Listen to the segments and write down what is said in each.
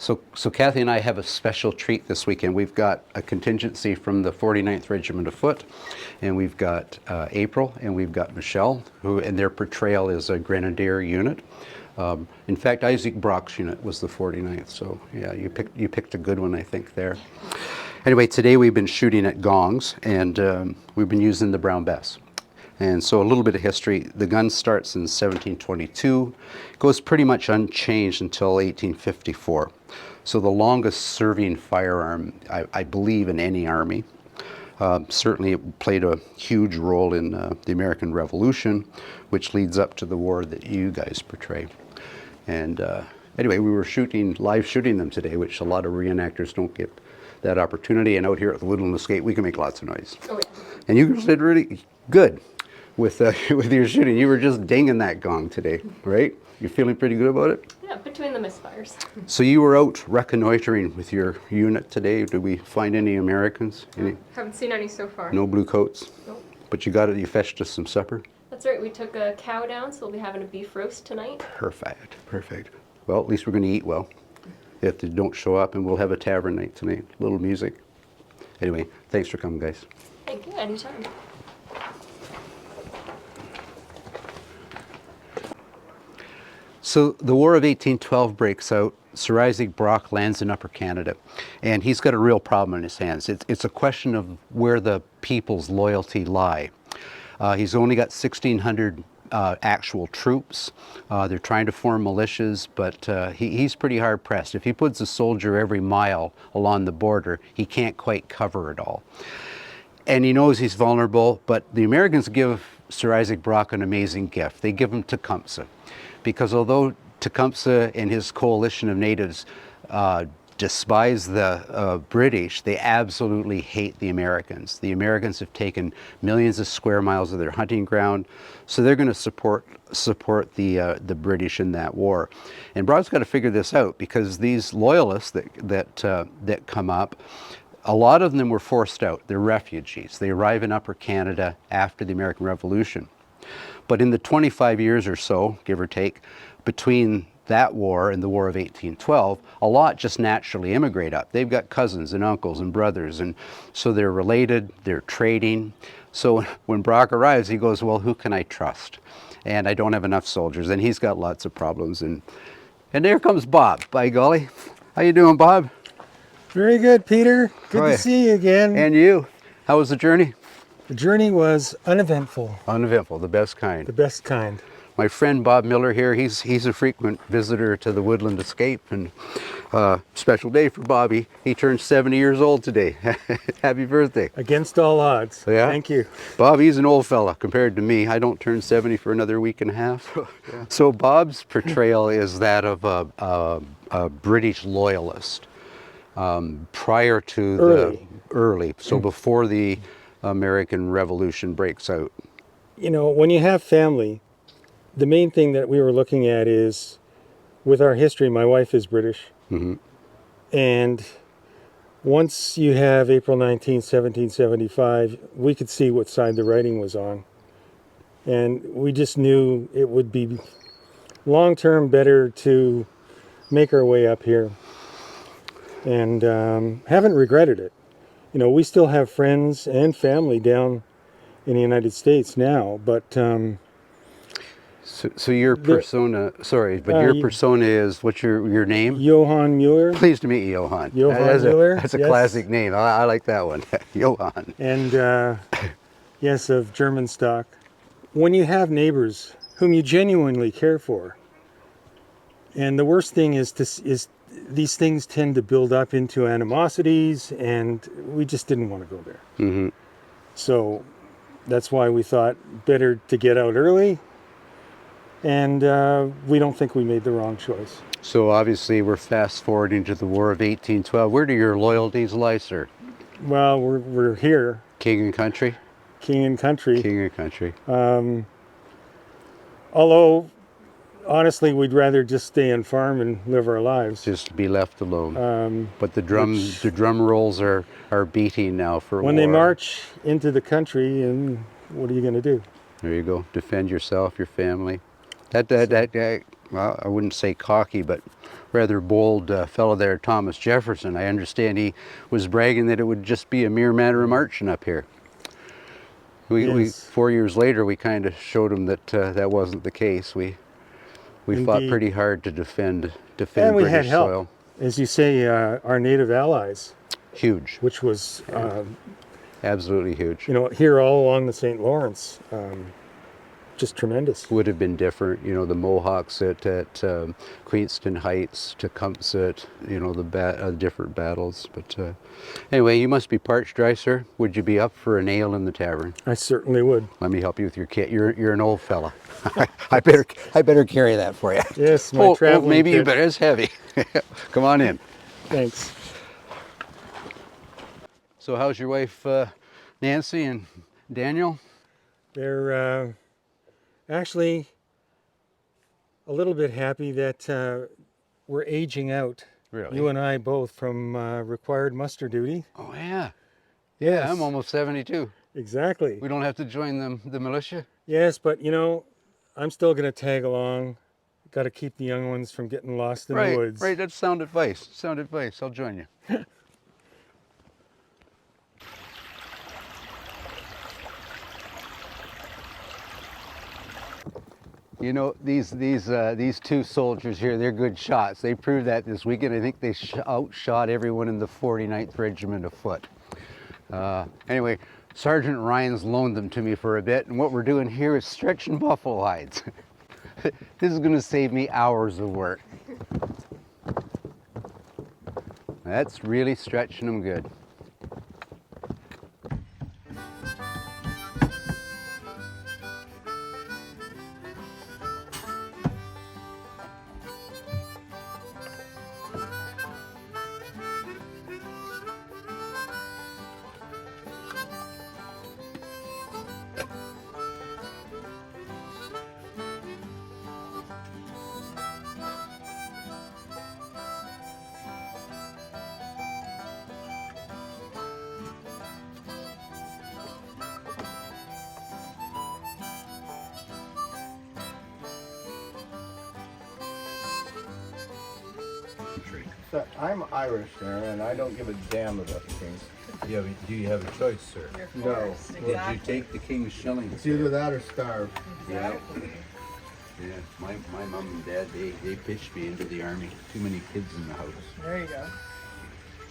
So Cathy and I have a special treat this weekend. We've got a contingency from the 49th Regiment of Foot, and we've got April, and we've got Michelle, and their portrayal is a Grenadier unit. In fact, Isaac Brock's unit was the 49th, so yeah, you picked a good one, I think, there. Anyway, today we've been shooting at gongs, and we've been using the Brown Bess. And so a little bit of history. The gun starts in 1722, goes pretty much unchanged until 1854. So the longest serving firearm, I believe, in any army. Certainly it played a huge role in the American Revolution, which leads up to the war that you guys portray. And anyway, we were live shooting them today, which a lot of reenactors don't get that opportunity. And out here at the Woodland Escape, we can make lots of noise. Oh, yeah. And you did really good with your shooting. You were just dinging that gong today, right? You're feeling pretty good about it? Yeah, between the misfires. So you were out reconnoitering with your unit today. Did we find any Americans? Haven't seen any so far. No blue coats? Nope. But you fetched us some supper? That's right, we took a cow down, so we'll be having a beef roast tonight. Perfect. Well, at least we're going to eat well. If they don't show up, and we'll have a tavern night tonight. A little music. Anyway, thanks for coming, guys. Thank you, anytime. So the War of 1812 breaks out. Sir Isaac Brock lands in Upper Canada, and he's got a real problem in his hands. It's a question of where the people's loyalty lie. He's only got 1,600 actual troops. They're trying to form militias, but he's pretty hard pressed. If he puts a soldier every mile along the border, he can't quite cover it all. And he knows he's vulnerable, but the Americans give Sir Isaac Brock an amazing gift. They give him Tecumseh. Because although Tecumseh and his coalition of natives despise the British, they absolutely hate the Americans. The Americans have taken millions of square miles of their hunting ground, so they're going to support the British in that war. And Brock's got to figure this out, because these loyalists that come up, a lot of them were forced out. They're refugees. They arrive in Upper Canada after the American Revolution. But in the 25 years or so, give or take, between that war and the War of 1812, a lot just naturally immigrate up. They've got cousins and uncles and brothers, and so they're related, they're trading. So when Brock arrives, he goes, well, who can I trust? And I don't have enough soldiers, and he's got lots of problems. And there comes Bob, by golly. How you doing, Bob? Very good, Peter. Good to see you again. And you. How was the journey? The journey was uneventful. Uneventful, the best kind. The best kind. My friend Bob Miller here, he's a frequent visitor to the Woodland Escape, and special day for Bobby. He turned 70 years old today. Happy birthday. Against all odds. Yeah? Thank you. Bobby's an old fella compared to me. I don't turn 70 for another week and a half. Yeah. So Bob's portrayal is that of a British loyalist prior to early, so before the American Revolution breaks out. You know, when you have family, the main thing that we were looking at is, with our history, my wife is British. Mm-hmm. And once you have April 19, 1775, we could see what side the writing was on. And we just knew it would be long-term better to make our way up here. And haven't regretted it. You know, we still have friends and family down in the United States now, but... So your persona, your persona is, what's your name? Johann Mueller. Pleased to meet you, Johann. Mueller. That's a classic name. I like that one. Johann. And yes, of German stock. When you have neighbors whom you genuinely care for, and the worst thing is these things tend to build up into animosities, and we just didn't want to go there. Mm-hmm. So that's why we thought better to get out early, and we don't think we made the wrong choice. So obviously we're fast forwarding to the War of 1812. Where do your loyalties lie, sir? Well, we're here. King and country? King and country. King and country. Although, honestly, we'd rather just stay and farm and live our lives. Just be left alone. But the drum rolls are beating now for when war. they march into the country, and what are you going to do? There you go. Defend yourself, your family. That well, I wouldn't say cocky, but rather bold fellow there, Thomas Jefferson. I understand he was bragging that it would just be a mere matter of marching up here. Yes. 4 years later, we kind of showed him that that wasn't the case. We fought Indeed. pretty hard to defend And we had British help, soil. as you say, our native allies, Huge, which was, absolutely huge. you know, here all along the St. Lawrence, just tremendous. Would have been different, you know, the Mohawks at Queenston Heights, Tecumseh, you know, the different battles. But anyway, you must be parched dry, sir. Would you be up for an ale in the tavern? I certainly would. Let me help you with your kit. You're an old fella. I better carry that for you. Yes, my traveling maybe you kit. better. It's heavy. Come on in. Thanks. So how's your wife, Nancy and Daniel? They're actually a little bit happy that we're aging out. Really? You and I both from required muster duty. Oh yeah. Yes. Yeah, I'm almost 72. Exactly. We don't have to join the militia. Yes, but you know, I'm still going to tag along. Got to keep the young ones from getting lost in the woods. Right, that's sound advice. Sound advice. I'll join you. You know, these two soldiers here, they're good shots. They proved that this weekend. I think they outshot everyone in the 49th Regiment of Foot. Anyway, Sergeant Ryan's loaned them to me for a bit, and what we're doing here is stretching buffalo hides. This is going to save me hours of work. That's really stretching them good. So I'm Irish there, and I don't give a damn about the king. Yeah, but do you have a choice, sir? No. Would you take the king's shillings? It's either that or starve. Yeah. Yeah, my mom and dad, they pitched me into the army. Too many kids in the house. There you go.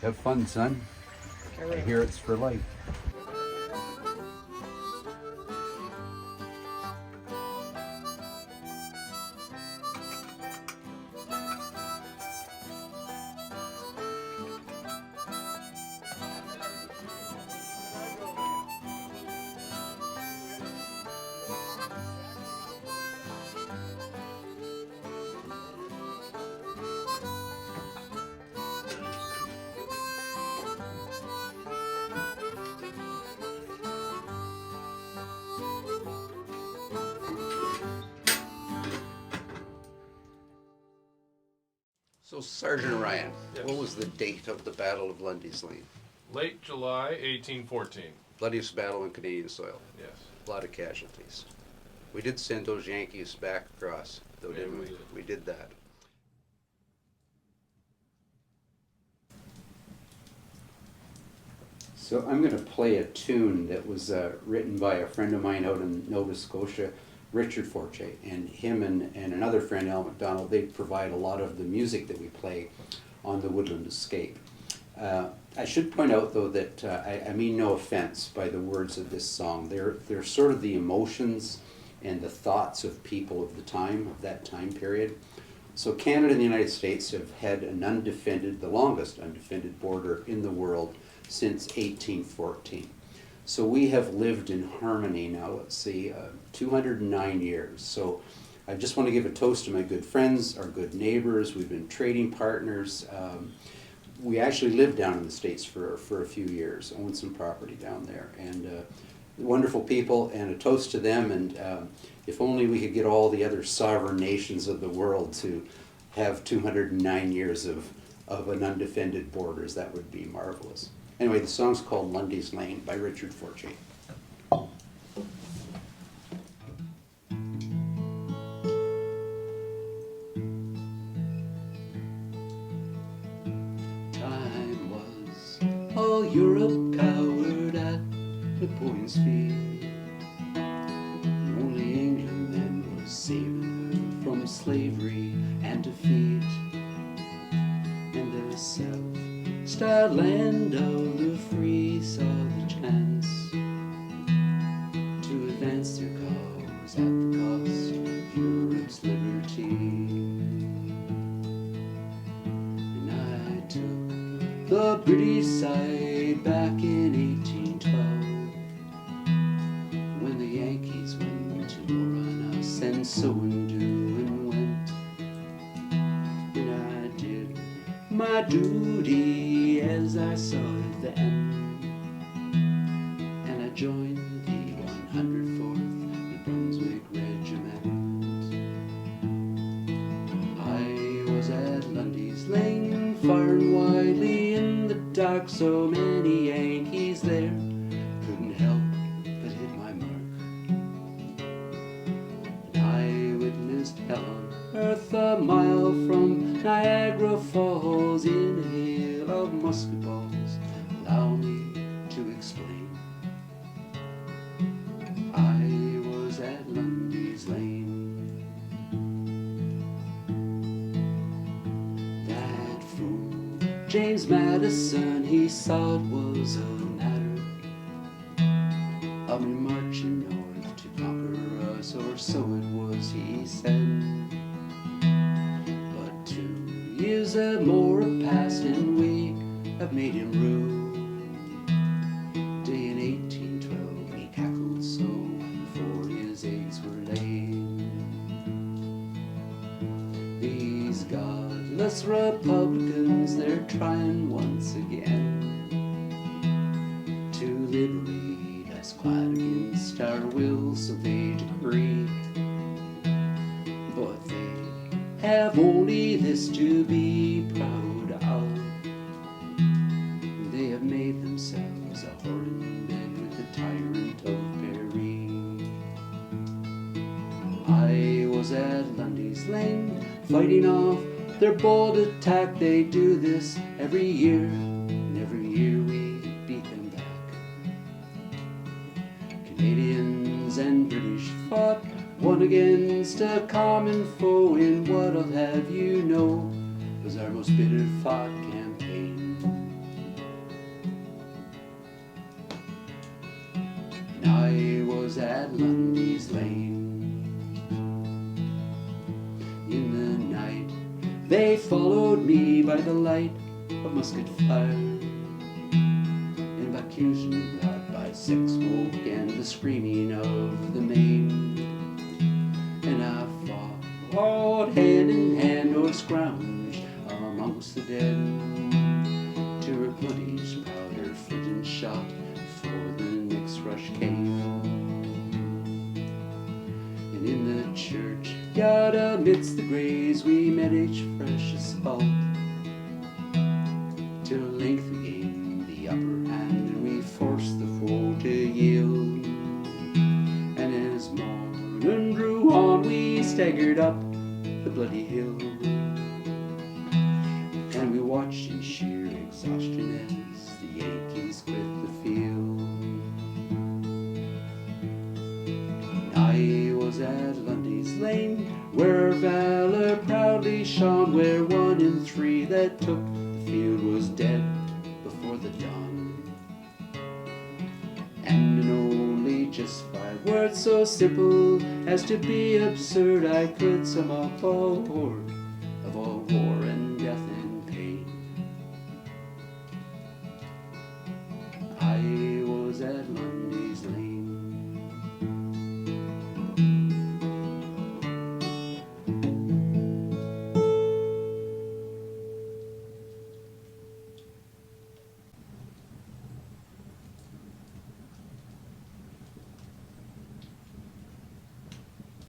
Have fun, son. I hear it's for life. So, Sergeant Ryan, Yes. what was the date of the Battle of Lundy's Lane? Late July 1814. Bloodiest battle on Canadian soil. Yes. A lot of casualties. We did send those Yankees back across, though, Yeah, didn't we we? did. We did that. So I'm going to play a tune that was written by a friend of mine out in Nova Scotia, Richard Fortier, and him and another friend, Al MacDonald, they provide a lot of the music that we play on the Woodland Escape. I should point out, though, that I mean no offense by the words of this song. They're sort of the emotions and the thoughts of people of the time, of that time period. So Canada and the United States have had an undefended, the longest undefended border in the world since 1814. So we have lived in harmony now, let's see, 209 years. So I just want to give a toast to my good friends, our good neighbors. We've been trading partners. We actually lived down in the States for a few years, owned some property down there. And wonderful people, and a toast to them. And if only we could get all the other sovereign nations of the world to have 209 years of an undefended borders, that would be marvelous. Anyway, the song's called Lundy's Lane by Richard Fortier. Europe cowered at Napoleon's feet. Only England then was saving her from slavery and defeat. And the self-styled land of the free saw the chance to advance their cause at the cost of Europe's liberty. And I took the British side back in 1812 when the Yankees went to war on us, and so undoing went. And I did my duty as I saw it then, and I joined the 104th New Brunswick Regiment. I was at Lundy's Lane, firing widely in the dark, so many Yankees there couldn't help but hit my mark. And I witnessed hell on earth a mile from Niagara Falls in a hail of musket balls. Allow me to explain. I was at Lundy's Lane. That fool James Madison, he saw it was a matter of me marching north to conquer us, or so it was, he said. But 2 years or more have passed, and we have made him rue. Day in 1812 he cackled so before his eggs were laid. These godless Republicans, they're trying once again to liberate us quite against our will, so they decree. But they have only this to be proud of: they have made themselves a whore in bed with the tyrant of Paris. I was at Lundy's Lane, fighting off their bold attack. They do this every year, and every year we beat them back. Canadians and British fought one against a common foe in what I'll have you know was our most bitter fought campaign. And I was at Lundy's Lane. In the night they followed me by the light of musket fire, and by confusion brought by sick smoke and the screaming of the maimed. And I fought hand in hand or scrounged amongst the dead to replenish powder, flint and shot before the next rush came. And in the churchyard amidst the graves we met each fresh assault, till at length we gained the upper hand and we forced the foe to yield. And as morning drew on we staggered up the bloody hill, and we watched in sheer exhaustion as the Yankees quit the field. I was at Lundy's Lane, where valor proudly shone, where 1 in 3 that took the field was dead before the dawn. And in only just 5 words so simple as to be absurd, I could sum up all horror of all war and death and